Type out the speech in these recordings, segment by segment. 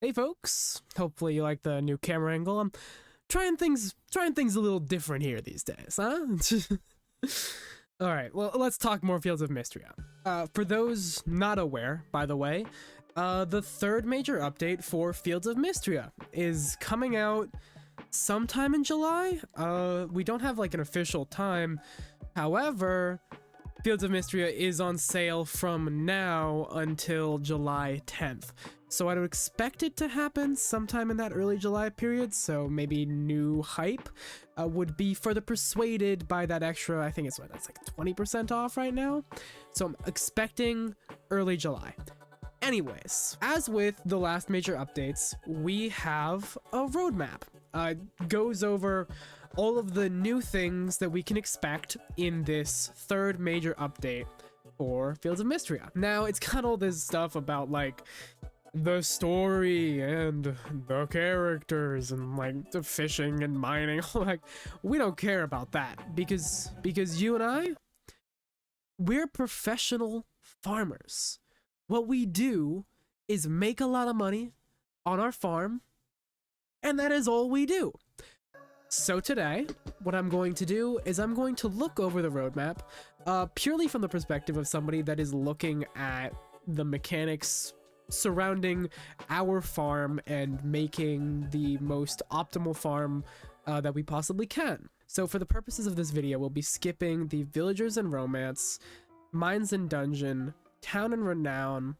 Hey folks, hopefully you like the new camera angle. I'm trying things a little different here these days, huh? All right, well, let's talk more Fields of Mistria. For those not aware, by the way, the third major update for Fields of Mistria is coming out sometime in July. We don't have like an official time. However, Fields of Mistria is on sale from now until July 10th. So I would expect it to happen sometime in that early July period, so maybe new hype would be further persuaded by that extra, I think that's like 20% off right now. So I'm expecting early July. Anyways, as with the last major updates, we have a roadmap. Goes over all of the new things that we can expect in this third major update for Fields of Mistria. Now, it's got all this stuff about like the story and the characters and like the fishing and mining. Like, we don't care about that because you and I, we're professional farmers. What we do is make a lot of money on our farm, and that is all we do. So today, what I'm going to do is I'm going to look over the roadmap purely from the perspective of somebody that is looking at the mechanics surrounding our farm and making the most optimal farm that we possibly can. So for the purposes of this video, we'll be skipping the villagers and romance, mines and dungeon, town and renown,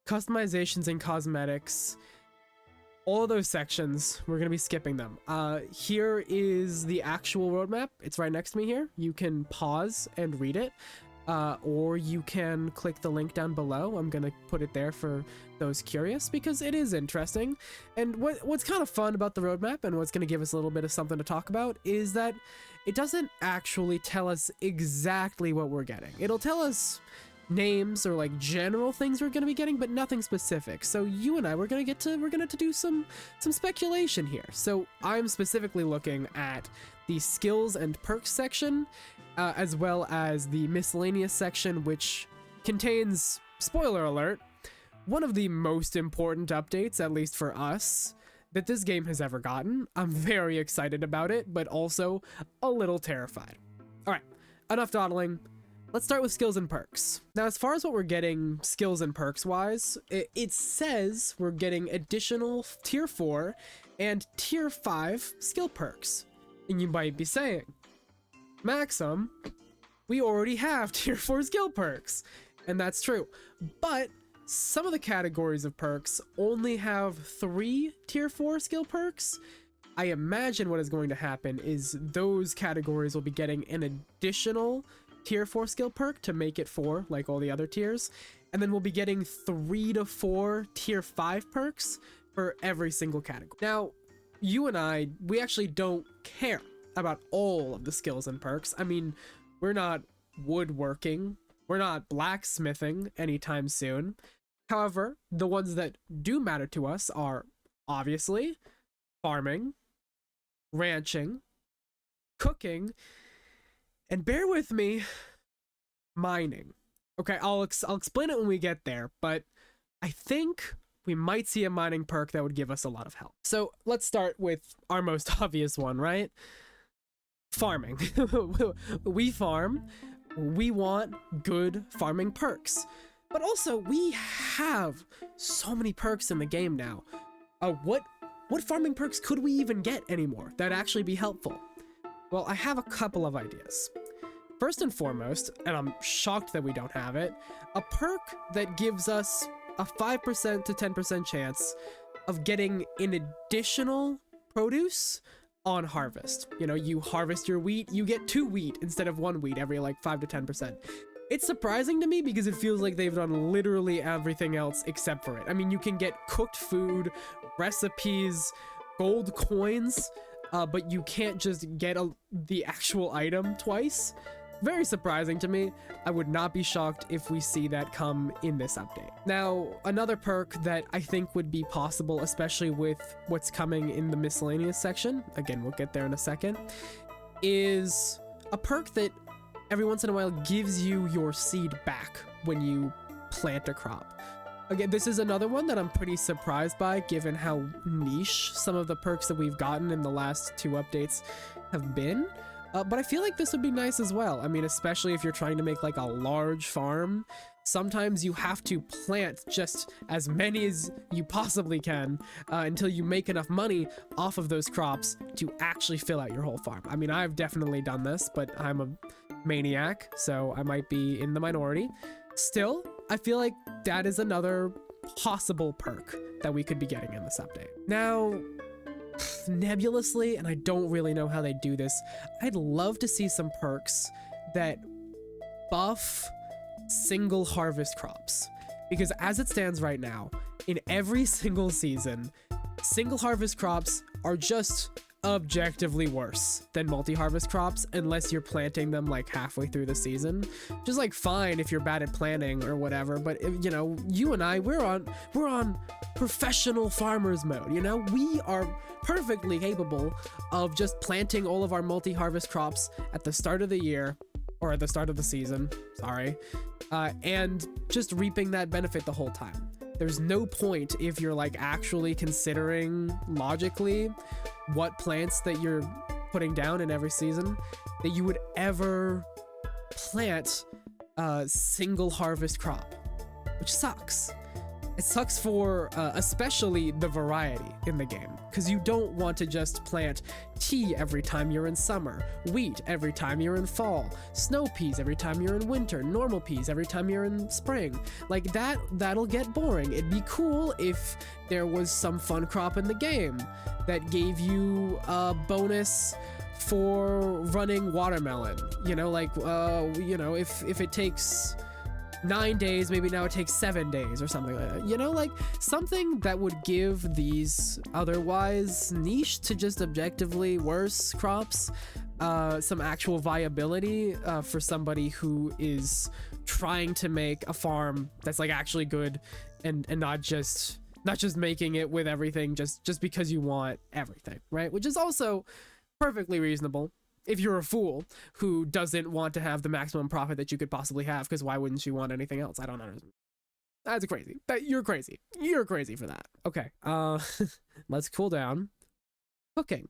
customizations and cosmetics. All of those sections, we're going to be skipping them. Here is the actual roadmap. It's right next to me here. You can pause and read it, or you can click the link down below. I'm going to put it there for those curious because it is interesting. And what's kind of fun about the roadmap and what's going to give us a little bit of something to talk about is that it doesn't actually tell us exactly what we're getting. It'll tell us names or like general things we're going to be getting, but nothing specific. So you and I, we're going to do some speculation here. So I'm specifically looking at the skills and perks section, as well as the miscellaneous section, which contains, spoiler alert, one of the most important updates, at least for us, that this game has ever gotten. I'm very excited about it, but also a little terrified. All right, enough dawdling. Let's start with skills and perks. Now, as far as what we're getting skills and perks wise, it says we're getting additional tier 4 and tier 5 skill perks. And you might be saying, Maxim, we already have tier 4 skill perks. And that's true. But some of the categories of perks only have 3 tier 4 skill perks. I imagine what is going to happen is those categories will be getting an additional tier 4 skill perk to make it 4 like all the other tiers, and then we'll be getting 3 to 4 tier 5 perks for every single category. Now, you and I, we actually don't care about all of the skills and perks. I mean, we're not woodworking, we're not blacksmithing anytime soon. However, the ones that do matter to us are obviously farming, ranching, cooking, and bear with me, mining. Okay, I'll explain it when we get there, but I think we might see a mining perk that would give us a lot of help. So let's start with our most obvious one, right? Farming. We farm. We want good farming perks. But also, we have so many perks in the game now. What farming perks could we even get anymore that'd actually be helpful? Well, I have a couple of ideas. First and foremost, and I'm shocked that we don't have it, a perk that gives us a 5% to 10% chance of getting an additional produce on harvest. You know, you harvest your wheat, you get 2 wheat instead of 1 wheat every like 5 to 10%. It's surprising to me because it feels like they've done literally everything else except for it. I mean, you can get cooked food, recipes, gold coins, but you can't just get the actual item twice. Very surprising to me. I would not be shocked if we see that come in this update. Now, another perk that I think would be possible, especially with what's coming in the miscellaneous section, again, we'll get there in a second, is a perk that every once in a while gives you your seed back when you plant a crop. Again, this is another one that I'm pretty surprised by, given how niche some of the perks that we've gotten in the last 2 updates have been. But I feel like this would be nice as well. I mean, especially if you're trying to make like a large farm, sometimes you have to plant just as many as you possibly can until you make enough money off of those crops to actually fill out your whole farm. I mean, I've definitely done this, but I'm a maniac, so I might be in the minority. Still, I feel like that is another possible perk that we could be getting in this update. Now, nebulously, and I don't really know how they do this, I'd love to see some perks that buff single harvest crops, because as it stands right now, in every single season, single harvest crops are just objectively worse than multi-harvest crops unless you're planting them like halfway through the season. Just like fine if you're bad at planning or whatever, but you know, you and I, we're on professional farmers mode, you know? We are perfectly capable of just planting all of our multi-harvest crops at the start of the year, or at the start of the season, sorry, and just reaping that benefit the whole time. There's no point, if you're like actually considering logically what plants that you're putting down in every season, that you would ever plant a single harvest crop, which sucks. It sucks for especially the variety in the game, because you don't want to just plant tea every time you're in summer, wheat every time you're in fall, snow peas every time you're in winter, normal peas every time you're in spring. Like that'll get boring. It'd be cool if there was some fun crop in the game that gave you a bonus for running watermelon. You know, like you know, if it takes 9 days, maybe now it takes 7 days or something like that. You know, like something that would give these otherwise niche to just objectively worse crops some actual viability for somebody who is trying to make a farm that's like actually good and not just making it with everything just because you want everything, right? Which is also perfectly reasonable if you're a fool who doesn't want to have the maximum profit that you could possibly have, because why wouldn't you want anything else? I don't know. That's crazy. You're crazy. You're crazy for that. Okay, let's cool down. Cooking.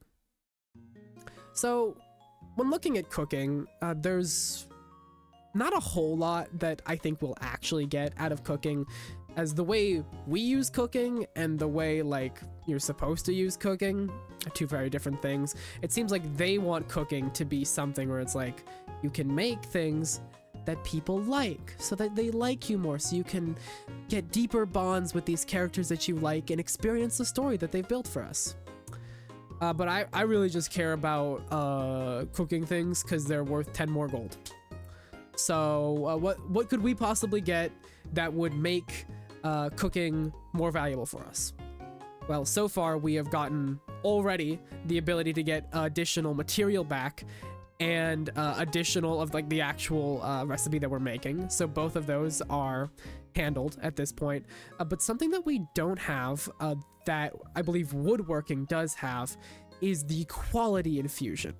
So, when looking at cooking, there's not a whole lot that I think we'll actually get out of cooking, as the way we use cooking and the way like you're supposed to use cooking are 2 very different things. It seems like they want cooking to be something where it's like you can make things that people like, so that they like you more, so you can get deeper bonds with these characters that you like and experience the story that they've built for us. But I really just care about cooking things because they're worth 10 more gold. So what could we possibly get that would make cooking more valuable for us? Well, so far we have gotten already the ability to get additional material back and additional of like the actual recipe that we're making. So both of those are handled at this point. But something that we don't have that I believe woodworking does have is the quality infusion.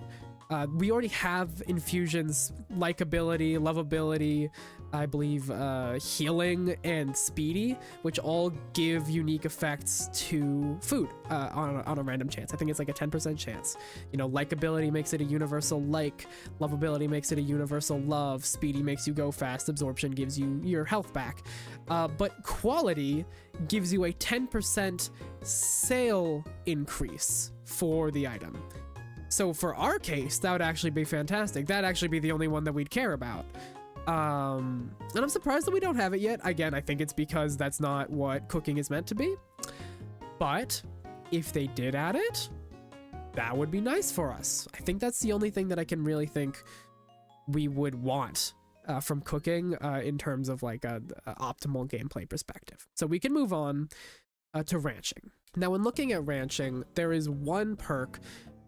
We already have infusions, likability, lovability, I believe healing and speedy, which all give unique effects to food on a random chance. I think it's like a 10% chance. You know, likability makes it a universal like, lovability makes it a universal love, speedy makes you go fast, absorption gives you your health back. But quality gives you a 10% sale increase for the item. So for our case, that would actually be fantastic. That'd actually be the only one that we'd care about. And I'm surprised that we don't have it yet. Again, I think it's because that's not what cooking is meant to be. But if they did add it, that would be nice for us. I think that's the only thing that I can really think we would want from cooking in terms of like a optimal gameplay perspective. So we can move on to ranching. Now, when looking at ranching, there is one perk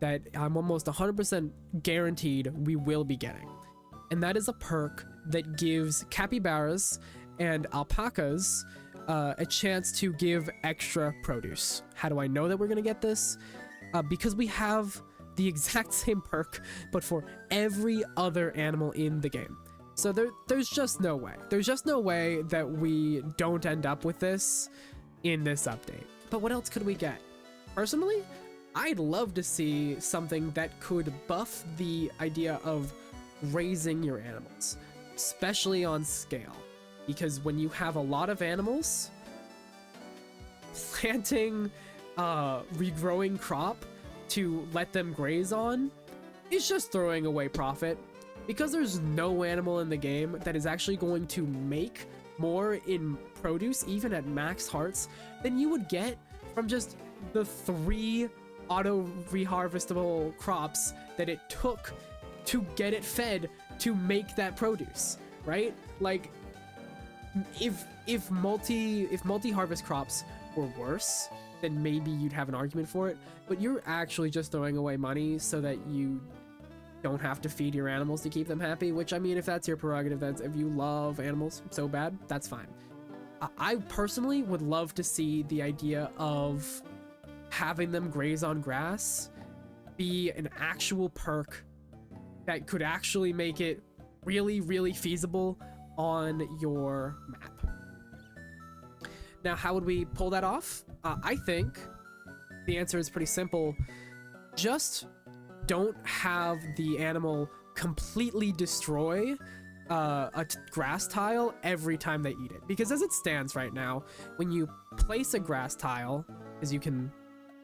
that I'm almost 100% guaranteed we will be getting. And that is a perk that gives capybaras and alpacas a chance to give extra produce. How do I know that we're gonna get this? Because we have the exact same perk, but for every other animal in the game. So there's just no way. There's just no way that we don't end up with this in this update. But what else could we get? Personally, I'd love to see something that could buff the idea of raising your animals, especially on scale. Because when you have a lot of animals, planting regrowing crop to let them graze on is just throwing away profit. Because there's no animal in the game that is actually going to make more in produce, even at max hearts, than you would get from just the 3 auto reharvestable crops that it took to get it fed to make that produce, right? Like, if multi harvest crops were worse, then maybe you'd have an argument for it, but you're actually just throwing away money so that you don't have to feed your animals to keep them happy, which, I mean, if that's your prerogative, that's, if you love animals so bad, that's fine. I personally would love to see the idea of having them graze on grass be an actual perk that could actually make it really, really feasible on your map. Now, how would we pull that off? I think the answer is pretty simple. Just don't have the animal completely destroy a grass tile every time they eat it. Because as it stands right now, when you place a grass tile, as you can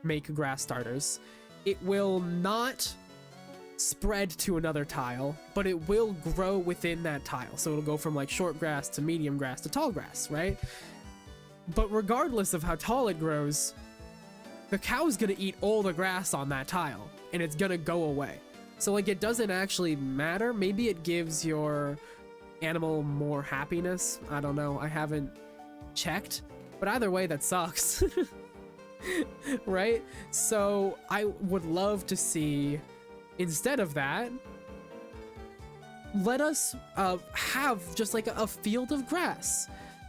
make grass starters, it will not spread to another tile, but it will grow within that tile. So it'll go from like short grass to medium grass to tall grass, right? But regardless of how tall it grows, the cow's gonna eat all the grass on that tile, and it's gonna go away. So like, it doesn't actually matter. Maybe it gives your animal more happiness. I don't know. I haven't checked, but either way, that sucks. Right? So I would love to see, instead of that, let us have just like a field of grass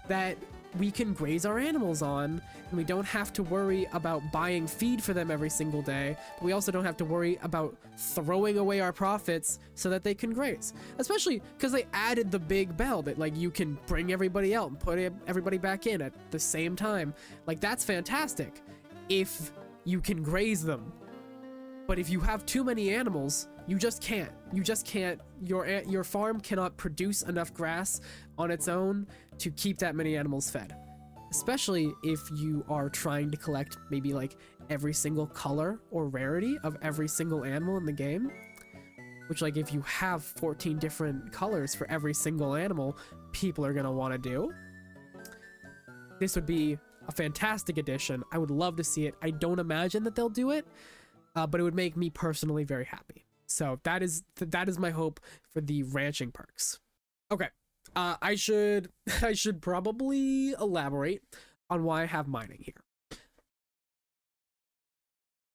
that we can graze our animals on, and we don't have to worry about buying feed for them every single day. But we also don't have to worry about throwing away our profits so that they can graze. Especially because they added the big bell that like you can bring everybody out and put everybody back in at the same time. Like, that's fantastic if you can graze them. But if you have too many animals, you just can't. You just can't. Your farm cannot produce enough grass on its own to keep that many animals fed. Especially if you are trying to collect maybe like every single color or rarity of every single animal in the game. Which, like, if you have 14 different colors for every single animal, people are gonna want to do. This would be a fantastic addition. I would love to see it. I don't imagine that they'll do it, but it would make me personally very happy. So that is my hope for the ranching perks. Okay, I should probably elaborate on why I have mining here,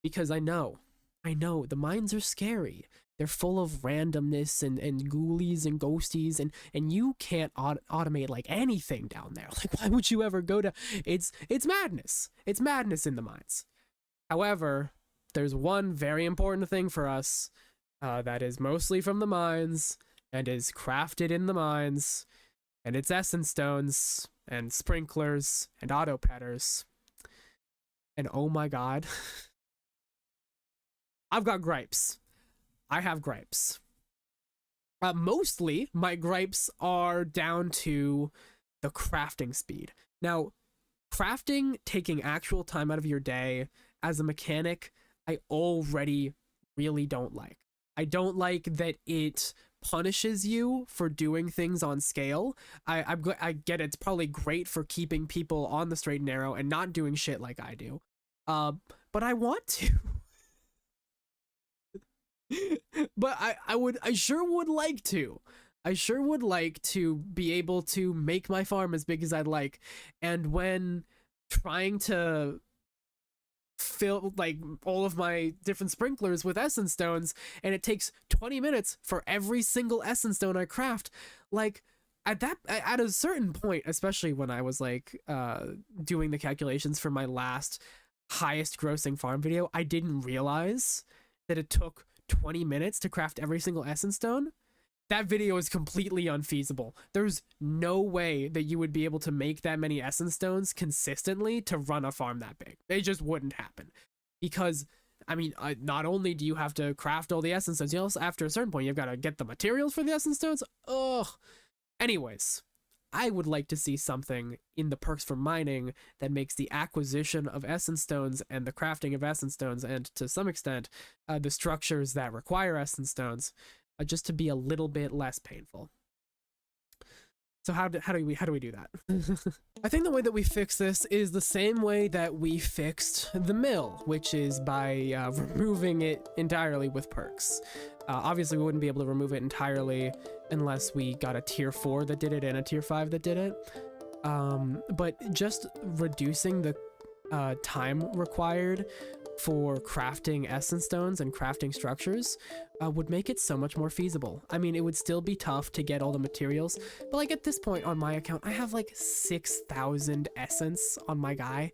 because I know the mines are scary. They're full of randomness and ghoulies and ghosties, and you can't automate like anything down there. Like, why would you ever go to? It's madness. It's madness in the mines. However, there's one very important thing for us that is mostly from the mines and is crafted in the mines, and it's essence stones and sprinklers and auto petters. And oh my god, I've got gripes. I have gripes. Mostly, my gripes are down to the crafting speed. Now, crafting, taking actual time out of your day as a mechanic, I already really don't like. I don't like that it punishes you for doing things on scale. I get it's probably great for keeping people on the straight and narrow and not doing shit like I do. But I want to. But I sure would like to. I sure would like to be able to make my farm as big as I'd like. And when trying to fill like all of my different sprinklers with essence stones, and it takes 20 minutes for every single essence stone I craft, like at a certain point, especially when I was like doing the calculations for my last highest grossing farm video, I didn't realize that it took 20 minutes to craft every single essence stone. that video is completely unfeasible. There's no way that you would be able to make that many essence stones consistently to run a farm that big. It just wouldn't happen. Because, I mean, not only do you have to craft all the essence stones, you also, after a certain point, you've got to get the materials for the essence stones. Ugh. Anyways, I would like to see something in the perks for mining that makes the acquisition of essence stones and the crafting of essence stones, and to some extent, the structures that require essence stones, just to be a little bit less painful. So how do we do that? I think the way that we fix this is the same way that we fixed the mill, which is by removing it entirely with perks. Obviously, we wouldn't be able to remove it entirely unless we got a tier 4 that did it and a tier 5 that did it. But just reducing the time required for crafting essence stones and crafting structures would make it so much more feasible. I mean, it would still be tough to get all the materials, but like at this point on my account, I have like 6,000 essence on my guy.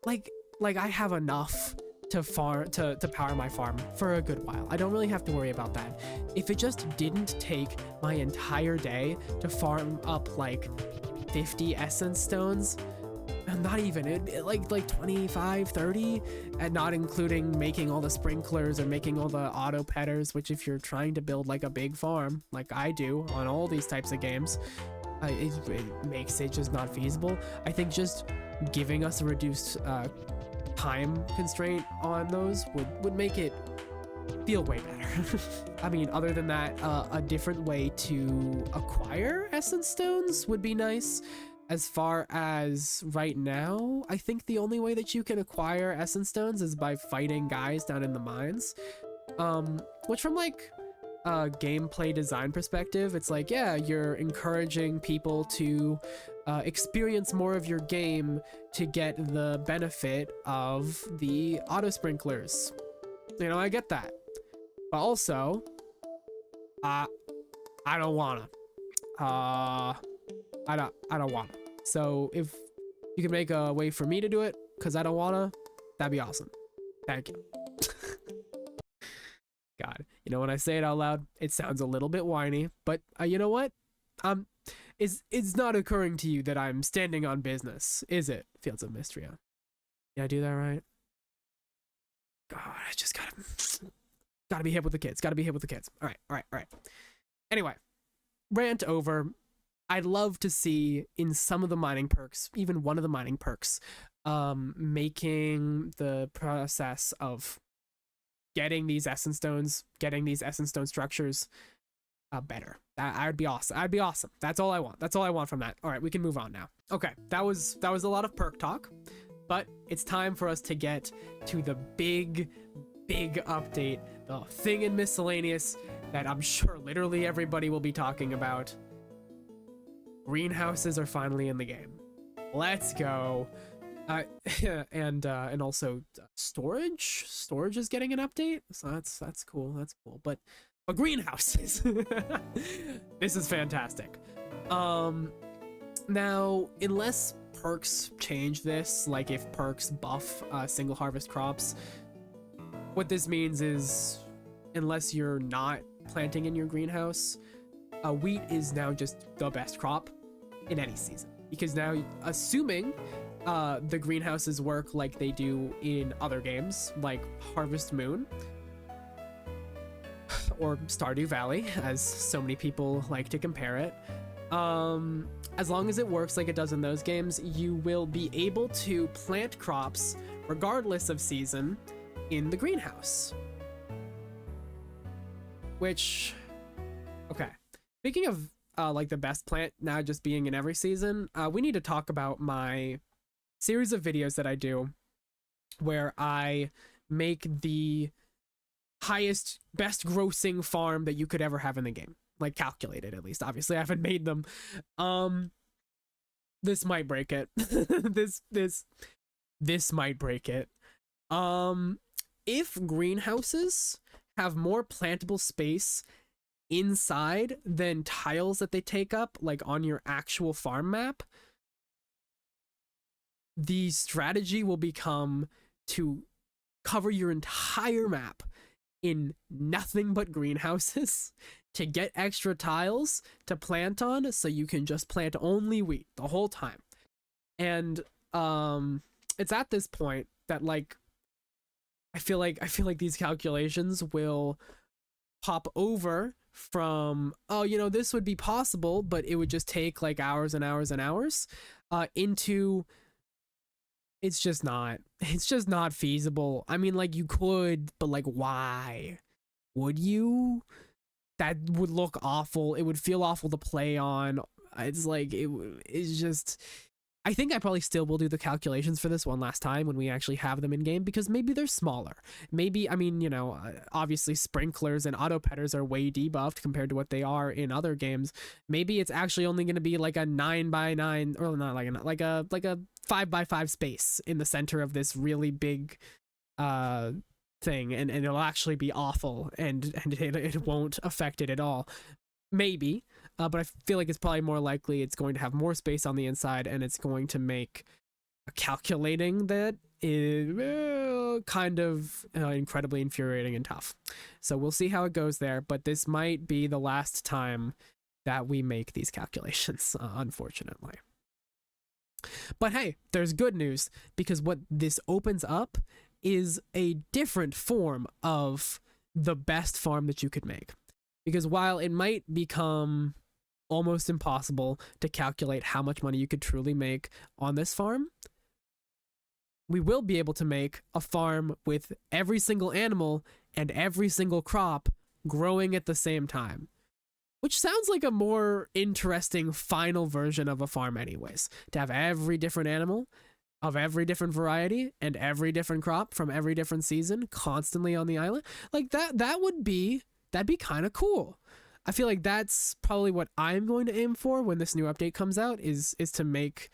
Like I have enough to power my farm for a good while. I don't really have to worry about that. If it just didn't take my entire day to farm up like 50 essence stones, not even, like 25, 30, and not including making all the sprinklers and making all the auto petters, which if you're trying to build like a big farm, like I do on all these types of games, it makes it just not feasible. I think just giving us a reduced time constraint on those would make it feel way better. I mean, other than that, a different way to acquire essence stones would be nice. As far as right now, I think the only way that you can acquire essence stones is by fighting guys down in the mines. Which from like a gameplay design perspective, it's like, yeah, you're encouraging people to experience more of your game to get the benefit of the auto sprinklers. You know, I get that. But also, I don't wanna. I don't wanna. So if you can make a way for me to do it, because I don't wanna, that'd be awesome. Thank you. God, you know, when I say it out loud, it sounds a little bit whiny, but you know what? It's not occurring to you that I'm standing on business, is it? Fields of Mistria. Did I do that right? God, I just gotta be hip with the kids. Gotta be hip with the kids. All right. Anyway, rant over. I'd love to see in some of the mining perks, even one of the mining perks, making the process of getting these essence stones, getting these essence stone structures better. I'd be awesome. I'd be awesome. That's all I want. That's all I want from that. All right, we can move on now. Okay, that was a lot of perk talk, but it's time for us to get to the big update, the thing in miscellaneous that I'm sure literally everybody will be talking about. Greenhouses are finally in the game. Let's go. And also storage is getting an update, so that's cool. But greenhouses, this is fantastic. Now, unless perks change this, like if perks buff single harvest crops, what this means is unless you're not planting in your greenhouse, wheat is now just the best crop in any season, because now, assuming the greenhouses work like they do in other games like Harvest Moon or Stardew Valley, as so many people like to compare it, as long as it works like it does in those games, you will be able to plant crops regardless of season in the greenhouse. Which, okay, speaking of like the best plant now just being in every season, we need to talk about my series of videos that I do where I make the highest, best grossing farm that you could ever have in the game. Like, calculated, at least. Obviously, I haven't made them. This might break it. This might break it. If greenhouses have more plantable space inside than tiles that they take up, like on your actual farm map, the strategy will become to cover your entire map in nothing but greenhouses to get extra tiles to plant on, so you can just plant only wheat the whole time. And it's at this point that like I feel like these calculations will pop over from, oh, you know, this would be possible, but it would just take like hours and hours and hours, into it's just not feasible. I mean, like, you could, but like, why would you? That would look awful. It would feel awful to play on. It's like, it's just, I think I probably still will do the calculations for this one last time when we actually have them in game, because maybe they're smaller. Maybe, I mean, you know, obviously sprinklers and auto petters are way debuffed compared to what they are in other games. Maybe it's actually only going to be like a 9x9, or not like a 5x5 space in the center of this really big thing, and it'll actually be awful, and it won't affect it at all. Maybe. But I feel like it's probably more likely it's going to have more space on the inside, and it's going to make calculating that is kind of incredibly infuriating and tough. So we'll see how it goes there, but this might be the last time that we make these calculations, unfortunately. But hey, there's good news, because what this opens up is a different form of the best farm that you could make. Because while it might become almost impossible to calculate how much money you could truly make on this farm, we will be able to make a farm with every single animal and every single crop growing at the same time. Which sounds like a more interesting final version of a farm anyways. To have every different animal of every different variety and every different crop from every different season constantly on the island. Like that'd be kind of cool. I feel like that's probably what I'm going to aim for when this new update comes out, is to make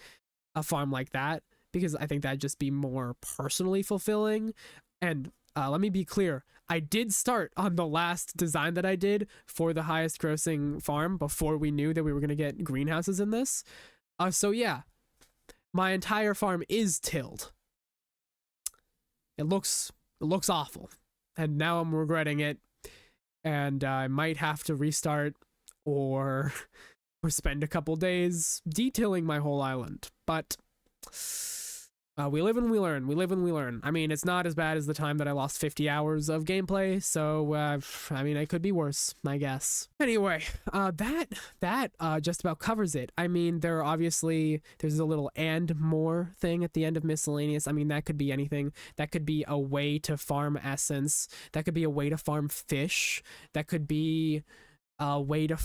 a farm like that, because I think that'd just be more personally fulfilling. And let me be clear, I did start on the last design that I did for the highest grossing farm before we knew that we were going to get greenhouses in this. So yeah, my entire farm is tilled. It looks awful, and now I'm regretting it. And I might have to restart or spend a couple days detailing my whole island. But we live and we learn. We live and we learn. I mean, it's not as bad as the time that I lost 50 hours of gameplay. So, I mean, it could be worse, I guess. Anyway, that just about covers it. I mean, there's a little and more thing at the end of miscellaneous. I mean, that could be anything. That could be a way to farm essence. That could be a way to farm fish. That could be a way to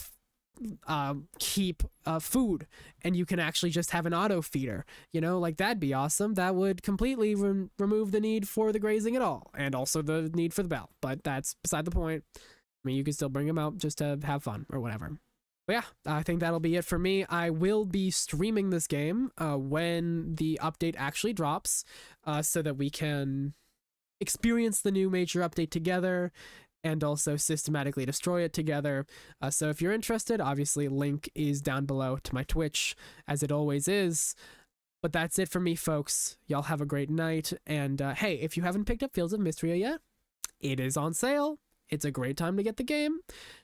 keep food, and you can actually just have an auto feeder, you know, like that'd be awesome. That would completely remove the need for the grazing at all, and also the need for the bell, but that's beside the point. I mean, you can still bring them out just to have fun or whatever. But yeah, I think that'll be it for me. I will be streaming this game when the update actually drops, so that we can experience the new major update together and also systematically destroy it together. So if you're interested, obviously link is down below to my Twitch, as it always is. But that's it for me, folks. Y'all have a great night. And hey, if you haven't picked up Fields of Mistria yet, it is on sale. It's a great time to get the game.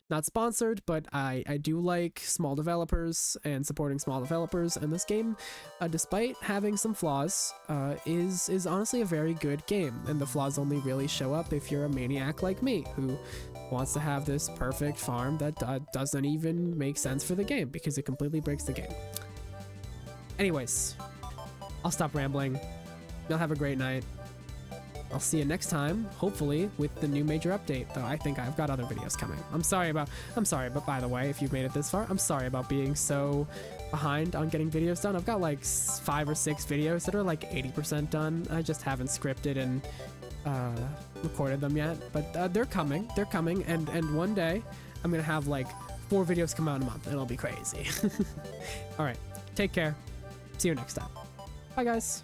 Not sponsored, but I do like small developers and supporting small developers, and this game, despite having some flaws, is honestly a very good game, and the flaws only really show up if you're a maniac like me, who wants to have this perfect farm that doesn't even make sense for the game, because it completely breaks the game. Anyways, I'll stop rambling. Y'all have a great night. I'll see you next time, hopefully with the new major update, though I think I've got other videos coming. I'm sorry, but by the way, if you've made it this far, I'm sorry about being so behind on getting videos done. I've got like 5 or 6 videos that are like 80% done. I just haven't scripted and recorded them yet, but they're coming, and one day I'm gonna have like 4 videos come out in a month, and it'll be crazy. All right, take care. See you next time. Bye, guys.